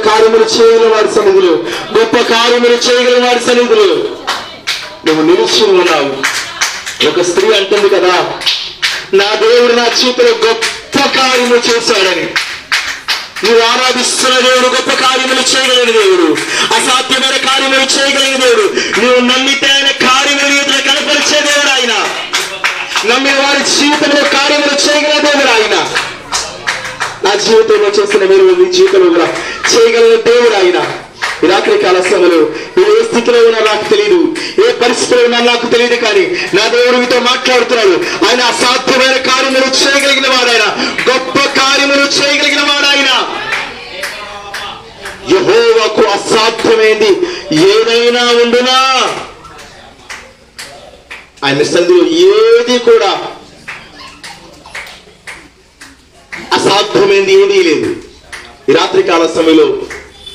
కార్యములు చేయగల వారి సన్నిధిలో, గొప్ప కార్యములు చేయగల వారి సన్నిధిలో నువ్వు నిలిచి ఉన్నావు. ఒక స్త్రీ అంటుంది కదా, నా దేవుడు నా జీవితంలో గొప్ప కార్యములు చేశాడని. నువ్వు ఆరాధిస్తున్న దేవుడు గొప్ప కార్యములు చేయగలిగిన దేవుడు, అసాధ్యమైన కార్యములు చేయగలిగిన దేవుడు. నువ్వు నమ్మితే ఆయన కార్యములు ఎదురు కనపరిచే దేవుడు ఆయన. నమ్మిన వారి జీవితంలో కార్యములు చేయగల దేవుడు ఆయన. నా జీవితంలో చేసిన మీరు నీ జీవితంలో కూడా చేయగలిగిన దేవుడు ఆయన. ఈ రాత్రి కాల సమయంలో నువ్వు ఏ స్థితిలో ఉన్నా నాకు తెలియదు, ఏ పరిస్థితిలో ఉన్నా నాకు తెలియదు, కానీ నా దేవుడు మీతో మాట్లాడుతున్నాడు. ఆయన అసాధ్యమైన కార్యములు చేయగలిగిన వాడాయన, గొప్ప కార్యములు చేయగలిగిన వాడాయన. యెహోవాకు అసాధ్యమైంది ఏదైనా ఉండునా? ఆయన సన్నిధిలో ఏది కూడా అసాధ్యమైంది ఏదీ లేదు. ఈ రాత్రి కాల సమయంలో